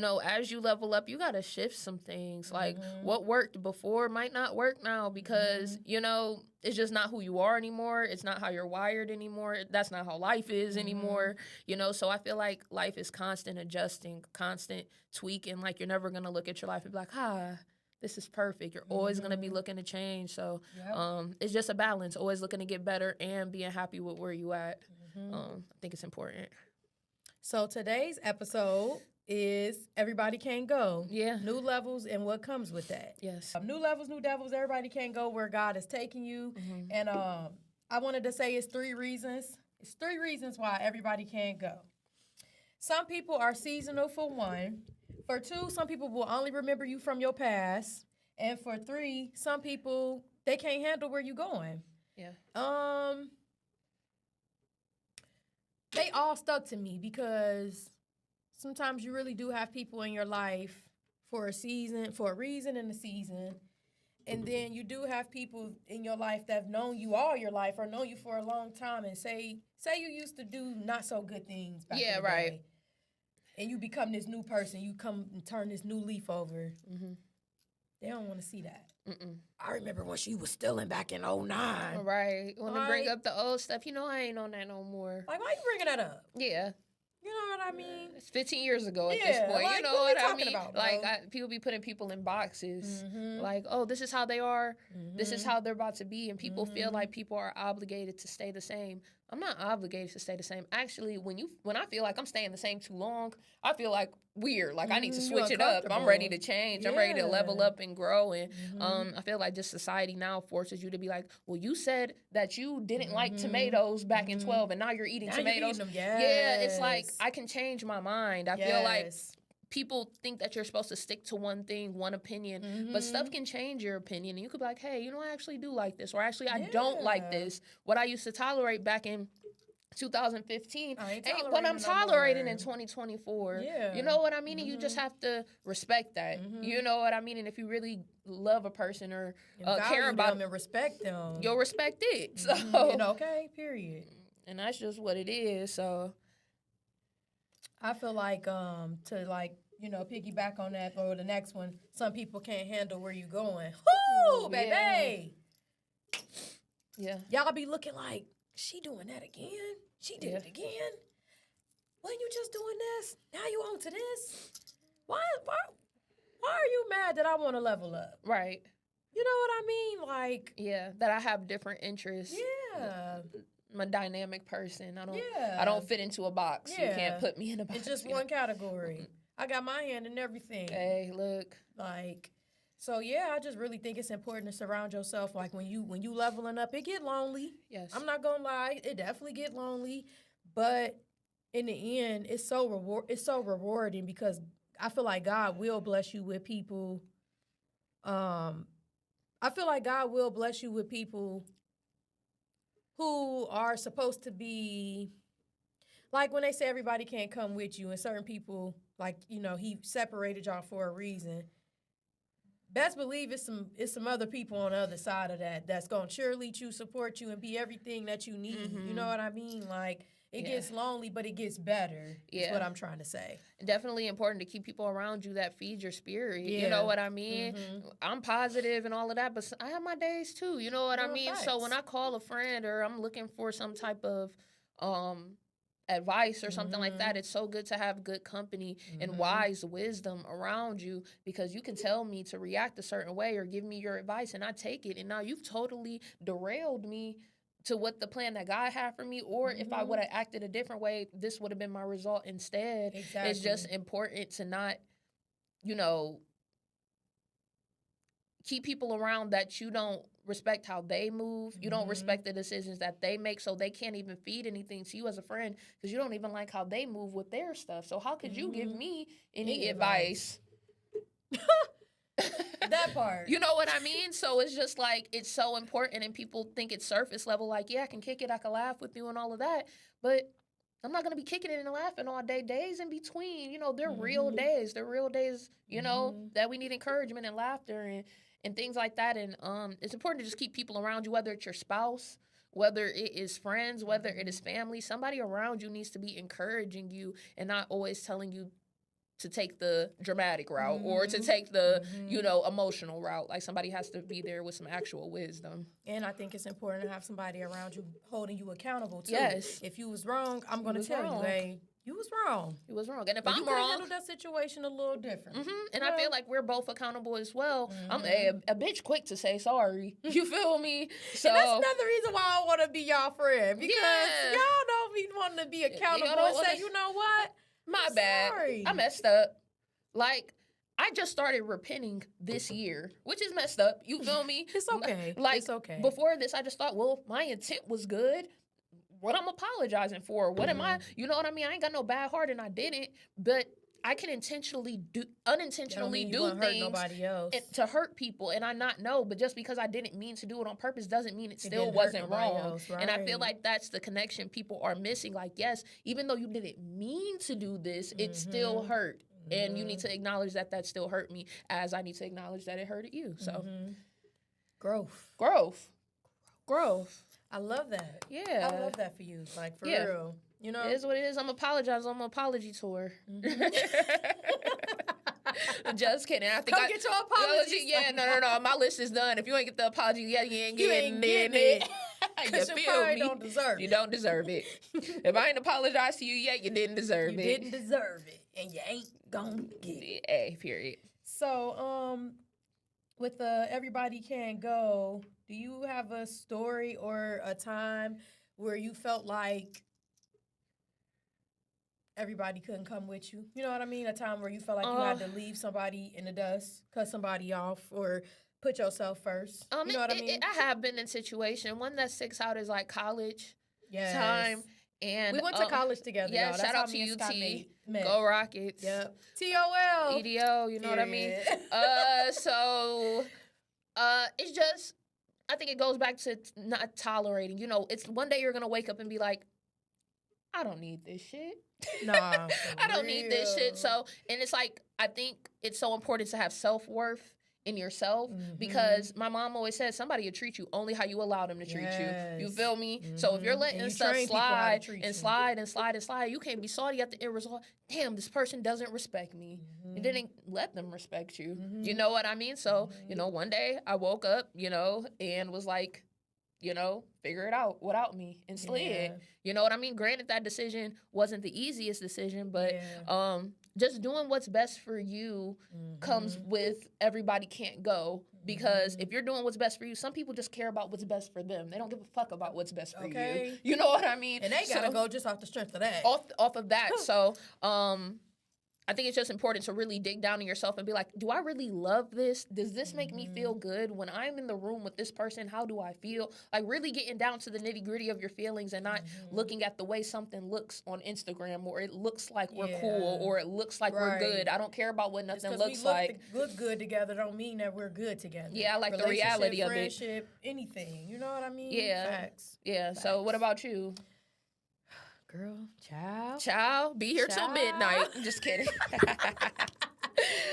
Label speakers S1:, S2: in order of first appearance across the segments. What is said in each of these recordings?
S1: as you level up, you got to shift some things. Like what worked before might not work now because, it's just not who you are anymore. It's not how you're wired anymore. That's not how life is anymore. So I feel like life is constant adjusting, constant tweaking. Like you're never going to look at your life and be like, this is perfect. You're always going to be looking to change. So it's just a balance, always looking to get better and being happy with where you at. I think it's important.
S2: So today's episode is Everybody Can't Go.
S1: Yeah.
S2: New levels and what comes with that.
S1: Yes.
S2: New levels, new devils, everybody can't go where God is taking you. And I wanted to say it's 3 reasons. It's 3 reasons why everybody can't go. Some people are seasonal for 1. For 2, some people will only remember you from your past. And for 3, some people, they can't handle where you're going.
S1: Yeah.
S2: They all stuck to me because sometimes you really do have people in your life for a reason and a season. And then you do have people in your life that have known you all your life or known you for a long time and say you used to do not so good things back in the day. And you become this new person. You come and turn this new leaf over. They don't want to see that. I remember when she was stealing back in 09.
S1: Right. Want to bring up the old stuff. I ain't on that no more.
S2: Like, why you bringing that up?
S1: Yeah.
S2: You know what I mean?
S1: It's 15 years ago at this point.
S2: Like,
S1: You know
S2: what
S1: I mean?
S2: about,
S1: like, people be putting people in boxes. Like, oh, this is how they are. This is how they're about to be. And people feel like people are obligated to stay the same. I'm not obligated to stay the same. Actually, when I feel like I'm staying the same too long, I feel like weird. Like I need to switch it up. I'm ready to change. I'm ready to level up and grow. And I feel like just society now forces you to be like, well, you said that you didn't like tomatoes back in 12 and now you're eating tomatoes.
S2: You're eating them.
S1: Yeah, it's like I can change my mind. I feel like people think that you're supposed to stick to one thing, one opinion, but stuff can change your opinion. And you could be like, hey, I actually do like this, or actually I don't like this. What I used to tolerate back in 2015 ain't what I'm tolerating in 2024. You know what I mean? And you just have to respect that. You know what I mean? And if you really love a person or care about
S2: them and respect them,
S1: you'll respect it. So
S2: okay, period.
S1: And that's just what it is. So
S2: I feel like piggyback on that or the next one, some people can't handle where you going. Whoo, baby.
S1: Yeah.
S2: Y'all be looking like, she doing that again? She did it again? Wasn't you just doing this? Now you on to this? Why are you mad that I want to level up?
S1: Right.
S2: You know what I mean? Like,
S1: yeah, that I have different interests.
S2: Yeah.
S1: I'm a dynamic person. I don't fit into a box.
S2: Yeah.
S1: You can't put me in a box.
S2: It's just one category. I got my hand in everything.
S1: Hey, look.
S2: Like, so yeah, I just really think it's important to surround yourself. Like when you leveling up, it get lonely.
S1: Yes.
S2: I'm not gonna lie, it definitely get lonely. But in the end, it's so rewarding because I feel like God will bless you with people. I feel like God will bless you with people who are supposed to be, like when they say everybody can't come with you, and certain people, like, he separated y'all for a reason. Best believe it's some other people on the other side of that that's gonna cheerlead you, support you, and be everything that you need. You know what I mean? Like, it gets lonely, but it gets better. Is what I'm trying to say.
S1: Definitely important to keep people around you that feed your spirit. You know what I mean? I'm positive and all of that, but I have my days too. You know what I mean?
S2: Facts.
S1: So when I call a friend or I'm looking for some type of advice or something like that, it's so good to have good company and wise wisdom around you, because you can tell me to react a certain way or give me your advice and I take it, and now you've totally derailed me to what the plan that God had for me, or if I would have acted a different way, this would have been my result instead.
S2: Exactly.
S1: It's just important to not, keep people around that you don't respect how they move. You don't respect the decisions that they make, so they can't even feed anything to you as a friend because you don't even like how they move with their stuff. So how could you give me any advice?
S2: That part.
S1: You know what I mean? So it's just like, it's so important, and people think it's surface level. Like, yeah, I can kick it, I can laugh with you and all of that, but I'm not going to be kicking it and laughing all day. Days in between, they're real days. They're real days, that we need encouragement and laughter and things like that. And it's important to just keep people around you, whether it's your spouse, whether it is friends, whether it is family. Somebody around you needs to be encouraging you and not always telling you to take the dramatic route or to take the, emotional route. Like, somebody has to be there with some actual wisdom.
S2: And I think it's important to have somebody around you holding you accountable, too.
S1: Yes.
S2: If you was wrong, I'm going to tell you, hey, you was wrong.
S1: You was wrong. And if
S2: but
S1: I'm
S2: you could
S1: wrong,
S2: handle that situation a little different.
S1: And I feel like we're both accountable as well. I'm a bitch quick to say sorry. You feel me? So
S2: and that's another reason why I want to be y'all friend. Because y'all don't be wanting to be accountable and say, you know what?
S1: My bad.
S2: Sorry.
S1: I messed up. Like, I just started repenting this year, which is messed up. You feel me?
S2: It's okay.
S1: Like,
S2: it's okay.
S1: Before this, I just thought, well, my intent was good. What I'm apologizing for? What am I? You know what I mean? I ain't got no bad heart, and I didn't. But I can unintentionally do things
S2: nobody else.
S1: to hurt people, and I not know. But just because I didn't mean to do it on purpose doesn't mean it still wasn't wrong.
S2: Else, right?
S1: And I feel like that's the connection people are missing. Like, yes, even though you didn't mean to do this, it still hurt. And you need to acknowledge that still hurt me, as I need to acknowledge that it hurted you. So, growth.
S2: I love that.
S1: Yeah.
S2: I love that for you. Like, for real. You know?
S1: It is what it is. I'm apologizing on my apology tour. Just kidding. I think
S2: Come get your apology.
S1: Yeah, no. My list is done. If you ain't get the apology yet, you ain't getting
S2: it.
S1: You
S2: feel probably
S1: me?
S2: Don't deserve it.
S1: You don't deserve it. If I ain't apologized to you yet, you didn't deserve it.
S2: You didn't deserve it. And you ain't gonna get it.
S1: Hey, period.
S2: So, with the Everybody Can Go, do you have a story or a time where you felt like everybody couldn't come with you? You know what I mean? A time where you felt like you had to leave somebody in the dust, cut somebody off, or put yourself first. You know what I mean?
S1: I have been in a situation. One that sticks out is like college time. And
S2: we went to college together.
S1: Yeah,
S2: y'all.
S1: shout out to UT. Go Rockets.
S2: Yep. TOL.
S1: EDO, you know what I mean? It's just, I think it goes back to not tolerating. You know, it's one day you're going to wake up and be like, I don't need this shit.
S2: Nah,
S1: I don't need this shit. So, and it's like, I think it's so important to have self-worth in yourself, because my mom always says somebody will treat you only how you allow them to treat you. You feel me? So if you're letting stuff slide and slide and slide and slide, you can't be salty at the end result. Damn, this person doesn't respect me. You didn't let them respect you. You know what I mean? So, one day I woke up, and was like, figure it out without me and slid. Yeah. You know what I mean? Granted, that decision wasn't the easiest decision, but just doing what's best for you comes with everybody can't go. Because if you're doing what's best for you, some people just care about what's best for them. They don't give a fuck about what's best for you. You know what I mean?
S2: And they gotta go just off the strength of that.
S1: Off of that. So, I think it's just important to really dig down in yourself and be like, do I really love this? Does this make me feel good? When I'm in the room with this person, how do I feel? Like, really getting down to the nitty gritty of your feelings and not looking at the way something looks on Instagram, or it looks like we're cool, or it looks like we're good. I don't care about what nothing looks like.
S2: Look good together don't mean that we're good together.
S1: Yeah, I like the reality of it.
S2: Friendship, anything. You know what I mean?
S1: Yeah.
S2: Facts.
S1: Yeah. Facts. So what about you?
S2: Girl, child,
S1: be here till midnight. I'm just kidding.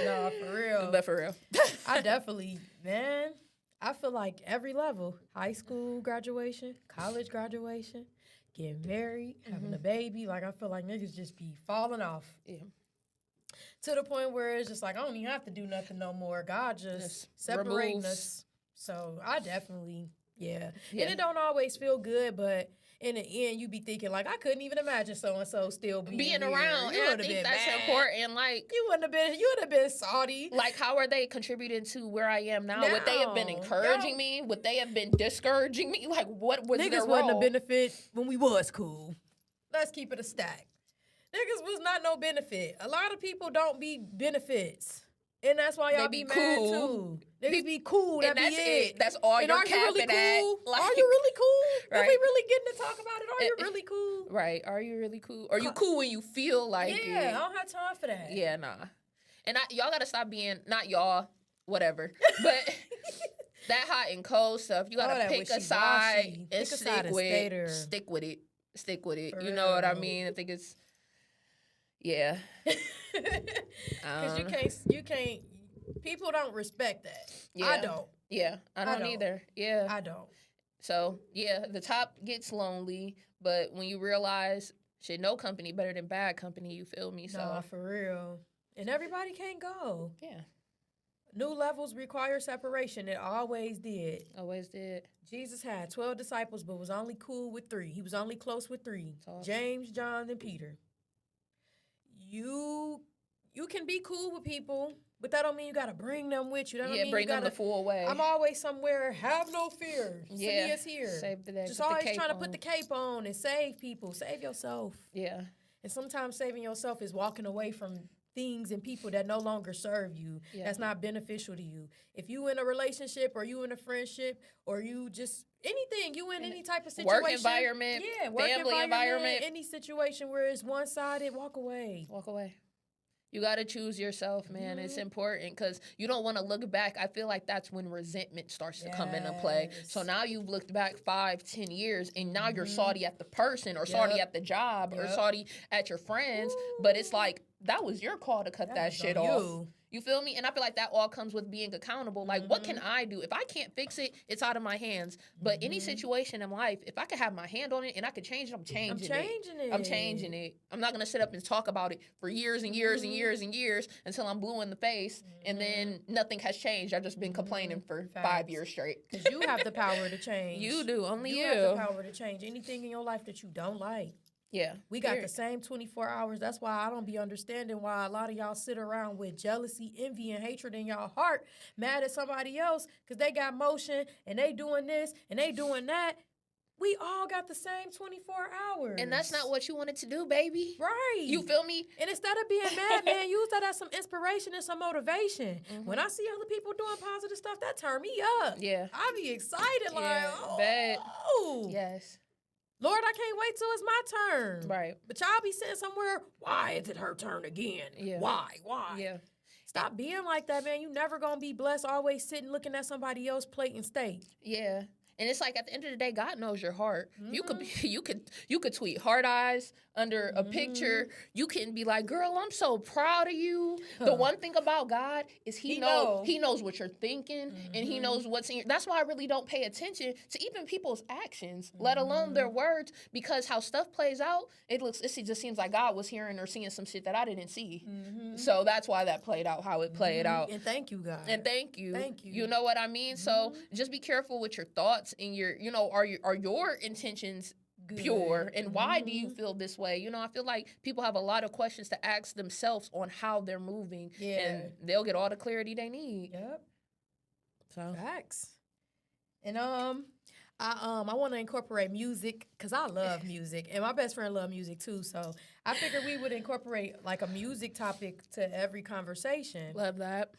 S2: No, for real.
S1: But for real.
S2: I definitely, man, I feel like every level, high school graduation, college graduation, getting married, having a baby, like I feel like niggas just be falling off. Yeah. To the point where it's just like, I don't even have to do nothing no more. God just separating us. So I definitely, yeah. And it don't always feel good, but in the end, you be thinking, like, I couldn't even imagine so-and-so still being
S1: around. And I think that's important. Like,
S2: you would have been salty.
S1: Like, how are they contributing to where I am now? Would they have been encouraging me? Would they have been discouraging me? Like, what was their role?
S2: Niggas wasn't a benefit when we was cool. Let's keep it a stack. Niggas was not no benefit. A lot of people don't be benefits. And that's why y'all be mad too. Niggas be cool.
S1: And that's it. That's all you're capping at.
S2: Like, are you really cool? Right. If we really getting to talk about it, are you really cool?
S1: Right. Are you really cool? Are you cool when you feel like
S2: it? Yeah, I don't have time for that.
S1: Yeah, nah. And y'all got to stop being, not y'all, whatever, but that hot and cold stuff, you got to pick a side and stick with it. Stick with it. You know what I mean? I think it's, yeah.
S2: Because you can't, people don't respect that.
S1: Yeah.
S2: I don't.
S1: Yeah, I don't either. Yeah.
S2: I don't.
S1: So, yeah, the top gets lonely, but when you realize, shit, no company better than bad company, you feel me? So,
S2: nah, for real. And everybody can't go.
S1: Yeah.
S2: New levels require separation. It always did.
S1: Always did.
S2: Jesus had 12 disciples, but was only cool with 3. He was only close with 3.
S1: Awesome.
S2: James, John, and Peter. You can be cool with people, but that don't mean you got to bring them with you. That don't mean
S1: bring
S2: you
S1: them
S2: gotta,
S1: the full way.
S2: I'm always somewhere. Have no fear.
S1: Yeah.
S2: City is here.
S1: Save the day.
S2: Just always trying to put the cape on and save people. Save yourself.
S1: Yeah.
S2: And sometimes saving yourself is walking away from things and people that no longer serve you, that's not beneficial to you. If you in a relationship or you in a friendship or you just anything, you in any type of situation.
S1: Work environment,
S2: work
S1: family environment.
S2: Any situation where it's one-sided, walk away.
S1: Walk away. You got to choose yourself, man. It's important because you don't want to look back. I feel like that's when resentment starts to come into play. So now you've looked back 5-10 years and now you're salty at the person or salty at the job or salty at your friends. But it's like, that was your call to cut that shit off. You feel me? And I feel like that all comes with being accountable. Like, what can I do? If I can't fix it, it's out of my hands. But any situation in life, if I could have my hand on it and I could change it, I'm changing it. I'm changing it. I'm not going to sit up and talk about it for years and years and years and years until I'm blue in the face. And then nothing has changed. I've just been complaining for 5 years straight.
S2: Because you have the power to change.
S1: You do. Only you.
S2: You have the power to change anything in your life that you don't like.
S1: Yeah.
S2: We got the same 24 hours. That's why I don't be understanding why a lot of y'all sit around with jealousy, envy, and hatred in y'all heart, mad at somebody else because they got motion and they doing this and they doing that. We all got the same 24 hours.
S1: And that's not what you wanted to do, baby.
S2: Right.
S1: You feel me?
S2: And instead of being mad, man, use that as some inspiration and some motivation. When I see other people doing positive stuff, that turn me up.
S1: Yeah.
S2: I be excited like,
S1: yes.
S2: Lord, I can't wait till it's my turn.
S1: Right.
S2: But y'all be sitting somewhere, why is it her turn again?
S1: Yeah.
S2: Why?
S1: Yeah.
S2: Stop being like that, man. You never gonna be blessed always sitting looking at somebody else's plate and steak.
S1: Yeah. And it's like at the end of the day, God knows your heart. You could tweet heart eyes under a picture. You can be like, girl, I'm so proud of you. The one thing about God is he knows what you're thinking and he knows what's in your. That's why I really don't pay attention to even people's actions, let alone their words, because how stuff plays out, it just seems like God was hearing or seeing some shit that I didn't see. So that's why that played out how it played out.
S2: And thank you, God.
S1: And thank you.
S2: Thank you.
S1: You know what I mean? So just be careful with your thoughts and your, are your intentions pure, and why do you feel this way? I feel like people have a lot of questions to ask themselves on how they're moving, and they'll get all the clarity they need.
S2: Yep.
S1: So
S2: facts. And I want to incorporate music because I love music, and my best friend love music too. So I figured we would incorporate like a music topic to every conversation.
S1: Love that.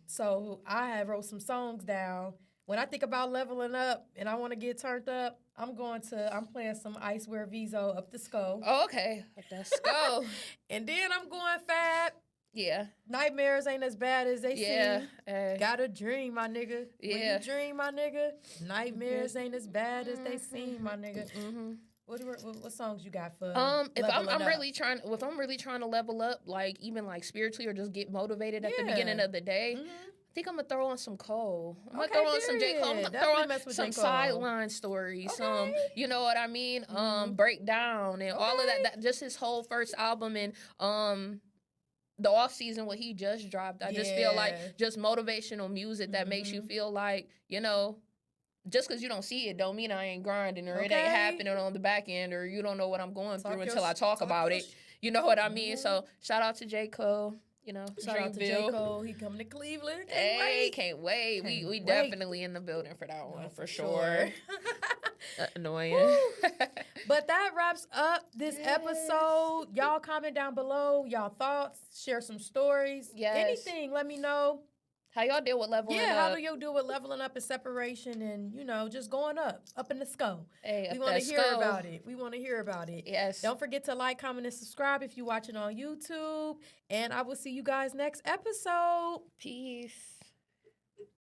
S2: So I have wrote some songs down. When I think about leveling up and I want to get turned up, I'm playing some Icewear Vizo Up the Skull.
S1: Oh, okay. Let's go.
S2: And then I'm going Fab.
S1: Yeah.
S2: Nightmares ain't as bad as they seem.
S1: Hey.
S2: Gotta dream, my nigga.
S1: Yeah.
S2: When you dream, my nigga, nightmares ain't as bad as they seem, my nigga. What songs you got for?
S1: If I'm really trying to level up, like even like spiritually or just get motivated at the beginning of the day. I think I'm gonna throw on some Cole. I'm gonna throw on some J. Cole. I'm gonna throw on some sideline stories. Some, you know what I mean? Breakdown and all of that. Just his whole first album and the off season what he just dropped. I just feel like just motivational music that makes you feel like, just because you don't see it don't mean I ain't grinding or it ain't happening on the back end or you don't know what I'm going through until I talk about it. You know what I mean? So shout out to J. Cole.
S2: Shout out to J. Cole. He coming to Cleveland.
S1: Can't wait. We definitely in the building for that one, for sure. Annoying.
S2: But that wraps up this episode. Y'all comment down below y'all thoughts. Share some stories. Anything. Let me know.
S1: How y'all deal with leveling up?
S2: How do you deal with leveling up and separation and, just going up in the skull?
S1: Hey,
S2: we want to hear about it. We want to hear about it.
S1: Yes.
S2: Don't forget to like, comment, and subscribe if you're watching on YouTube. And I will see you guys next episode.
S1: Peace.